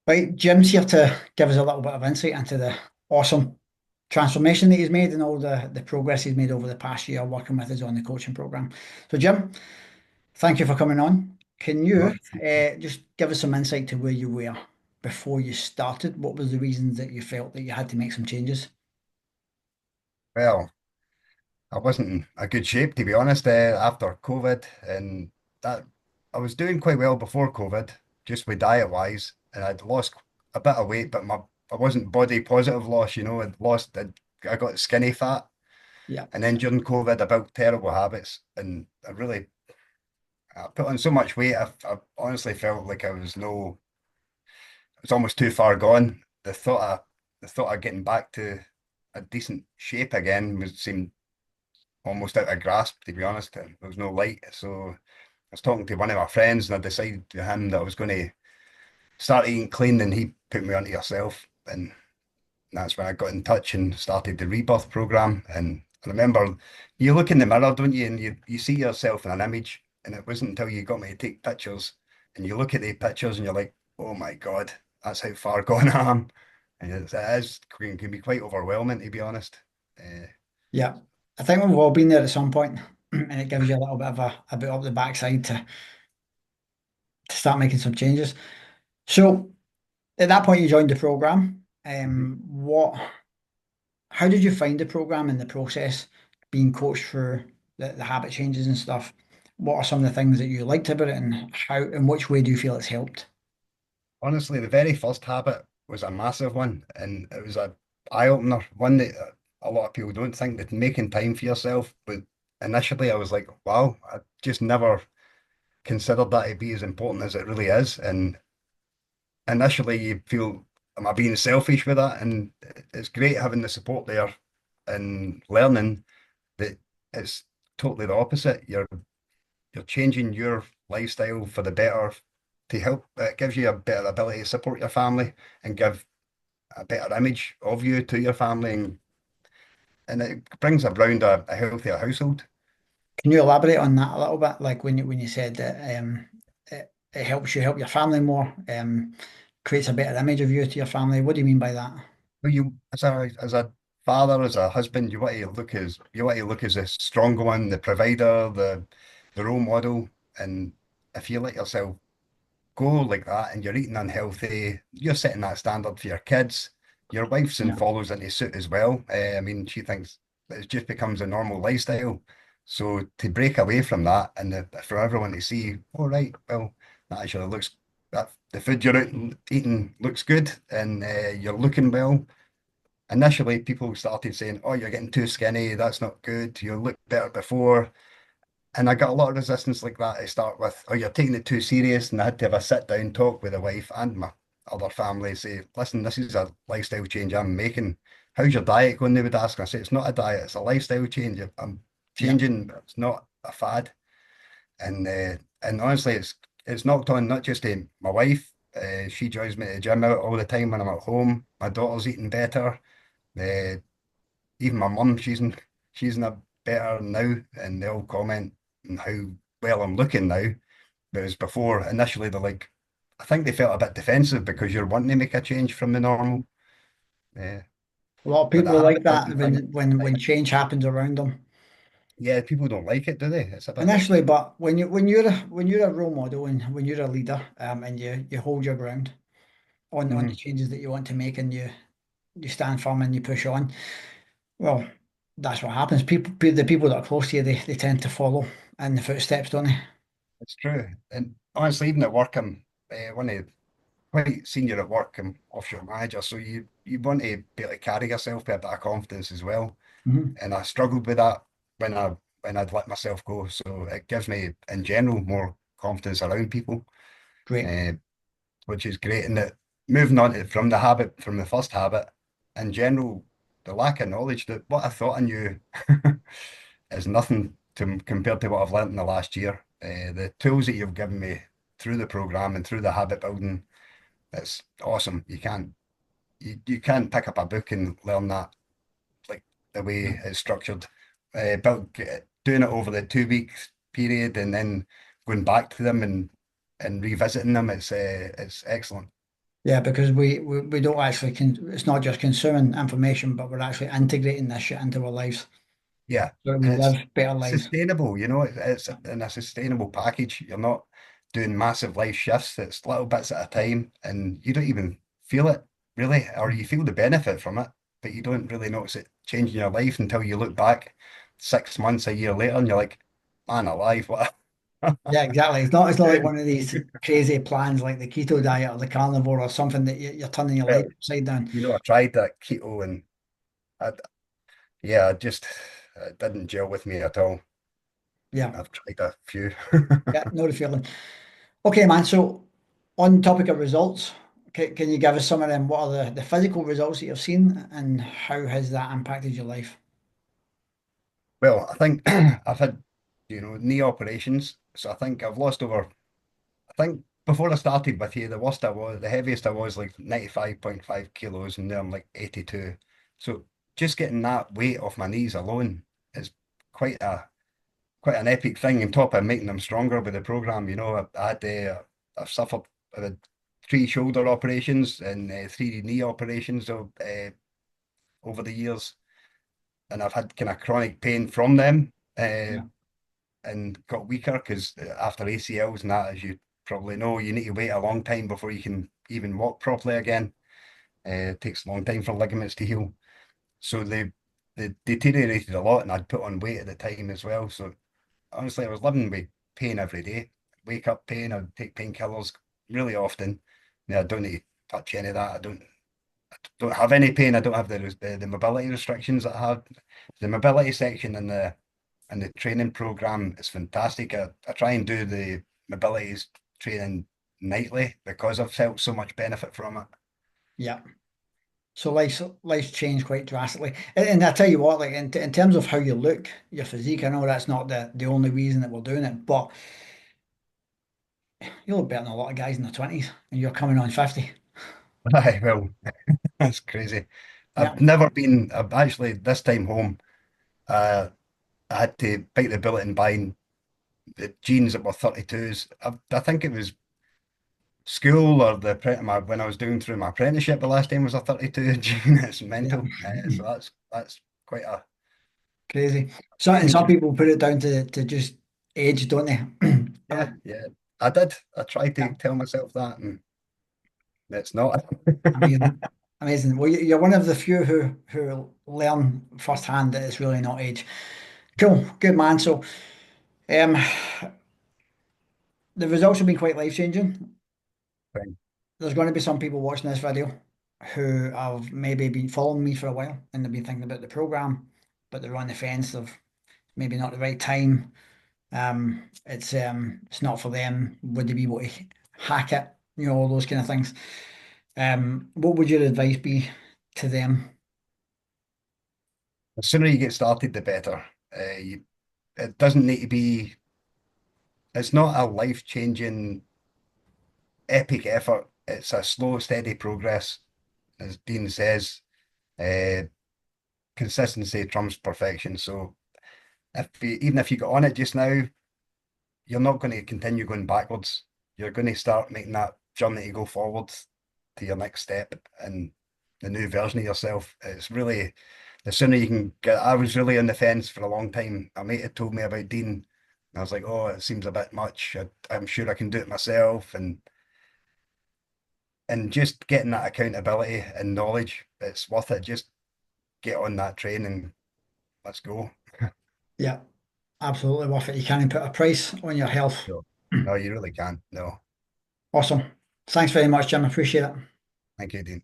Right, Jim's here to give us a little bit of insight into the awesome transformation that he's made and all the progress he's made over the past year working with us on the coaching program. So, Jim, thank you for coming on. Can you No, just give us some insight to where you were before you started? What was the reasons that you felt that you had to make some changes? well, I wasn't in a good shape to be honest after COVID, and that I was doing quite well before COVID, just with diet wise, and I'd lost a bit of weight, but I wasn't body positive loss, I got skinny fat, Yeah, and then during COVID I built terrible habits, and I put on so much weight. I honestly felt like it was almost too far gone. The thought of getting back to a decent shape again was seemed almost out of grasp, to be honest. There was no light. So I was talking to one of my friends and I decided to him that I was going to start eating clean, and he put me onto yourself. And that's when I got in touch and started the rebirth program. And I remember you look in the mirror, don't you? And you see yourself in an image. And it wasn't until you got me to take pictures and you look at the pictures and you're like, oh my God, that's how far gone I am. And can be quite overwhelming, to be honest. Uh, yeah. I think we've all been there at some point, and it gives you a little bit of a bit up the backside to start making some changes. So, at that point, you joined the program. How did you find the program and the process, being coached for the habit changes and stuff? What are some of the things that you liked about it, and in which way do you feel it's helped? Honestly, the very first habit was a massive one, and it was a eye opener. One that a lot of people don't think, that making time for yourself. But initially, I was like, wow, I just never considered that to be as important as it really is. And initially, you feel, am I being selfish with that? And it's great having the support there and learning that it's totally the opposite. You're changing your lifestyle for the better to help. It gives you a better ability to support your family and give a better image of you to your family, and it brings around a healthier household. Can you elaborate on that a little bit? Like when you said that it helps you help your family more, creates a better image of you to your family. What do you mean by that? But you, as a father, as a husband, you want to look as a stronger one, the provider, the role model. And if you let yourself go like that and you're eating unhealthy, you're setting that standard for your kids. Your wife soon Yeah. follows into suit as well. I mean, she thinks that it just becomes a normal lifestyle. So to break away from that and for everyone to see, all right, well, that actually looks, that the food you're eating looks good, and you're looking well. Initially, people started saying, oh, you're getting too skinny. That's not good. You looked better before. And I got a lot of resistance like that to start with. Oh, you're taking it too serious. And I had to have a sit down talk with the wife and my other family. Say, listen, this is a lifestyle change I'm making. How's your diet going? They would ask. And I say, it's not a diet, it's a lifestyle change. I'm Yeah. changing. It's not a fad. And honestly, it's knocked on not just to my wife. She joins me at the gym out all the time when I'm at home. My daughter's eating better. Uh, Even my mum, she's in a better now, and they'll comment on how well I'm looking now. Whereas before, initially, I think they felt a bit defensive because you're wanting to make a change from the normal. Yeah, A lot of but the people are like habit that building thing, when change happens around them yeah, people don't like it, do they? It's a bit, initially, but when you're a role model and when you're a leader, and you hold your ground on the mhm. changes that you want to make, and you stand firm and you push on. Well, that's what happens. The people that are close to you, they tend to follow in the footsteps, don't they? It's true. And honestly, even at work, I'm one of quite senior at work. I'm offshore manager, so you want to be able to carry yourself with a bit of confidence as well. Hmm. And I struggled with that when I'd let myself go. So it gives me, in general, more confidence around people, Great. uh, which is great. And that moving on from the first habit, in general, the lack of knowledge, that what I thought I knew is nothing compared to what I've learned in the last year. The tools that you've given me through the program and through the habit building, it's awesome. You can't pick up a book and learn that, like the Yeah. way it's structured. Doing it over the 2 week period and then going back to them and revisiting them, it's excellent. Yeah, because we don't actually it's not just consuming information, but we're actually integrating this shit into our lives Yeah, so that we and it's live better lives. sustainable, you know, it's in a sustainable package. You're not doing massive life shifts. It's little bits at a time, and you don't even feel it really, or you feel the benefit from it, but you don't really notice it changing your life until you look back 6 months, a year later, and you're like, man alive, what? Yeah, exactly. It's not like one of these crazy plans like the keto diet or the carnivore or something that you're turning your life Well, upside down. you know, I tried that keto, and I, yeah, I just it didn't gel with me at all. Yeah, I've tried a few. yeah, know the feeling. Okay, man. So on topic of results, can you give us some of them? What are the physical results that you've seen and how has that impacted your life? Well, I think I've had, knee operations, so I think I've lost over. I think before I started with you, the heaviest I was like 95.5 kilos, and now I'm like 82. So just getting that weight off my knees alone is quite a quite an epic thing. On top of making them stronger with the program, I've suffered I've had 3 shoulder operations and 3 knee operations over the years, and I've had kind of chronic pain from them. Yeah, And got weaker because after ACLs and that, as you probably know, you need to wait a long time before you can even walk properly again. It takes a long time for ligaments to heal. So they deteriorated a lot, and I'd put on weight at the time as well. So honestly, I was living with pain every day. Wake up pain, I'd take painkillers really often. Now I don't need to touch any of that. I don't have any pain. I don't have the mobility restrictions that I have. The mobility section and the training program is fantastic. I try and do the mobilities training nightly because I've felt so much benefit from it. yeah. So life's changed quite drastically. And I tell you what, like in terms of how you look, your physique, I know that's not the only reason that we're doing it, but you look better than a lot of guys in their 20s and you're coming on 50. Aye, well, that's crazy. Yeah, I've actually, this time home, uh, I had to bite the bullet and buy the jeans that were 32s. I think it was school or when I was doing through my apprenticeship, the last time was a 32 jean. It's yeah. mental. So that's quite a Crazy. So and change. some people put it down to just age, don't they? Yeah, yeah. I did. I tried Yeah, to tell myself that, and it's not. amazing. Amazing. Well, you're one of the few who learn firsthand that it's really not age. Cool, good man. So, um, the results have been quite life changing. There's going to be some people watching this video who have maybe been following me for a while and they've been thinking about the program, but they're on the fence of maybe not the right time. It's not for them. Would they be able to hack it? You know, all those kind of things. What would your advice be to them? The sooner you get started, the better. It doesn't need to be. It's not a life-changing epic effort. It's a slow, steady progress. As Dean says, uh, consistency trumps perfection. So even if you got on it just now, you're not going to continue going backwards. You're going to start making that journey to go forward to your next step and the new version of yourself. It's really the sooner you can get. I was really on the fence for a long time. A mate had told me about Dean, and I was like, "Oh, it seems a bit much. I'm sure I can do it myself." And just getting that accountability and knowledge, it's worth it. Just get on that train and let's go. Yeah, absolutely worth it. You can't put a price on your health. No, no, you really can't. No, Awesome. Thanks very much, Jim. Appreciate it. thank you, Dean.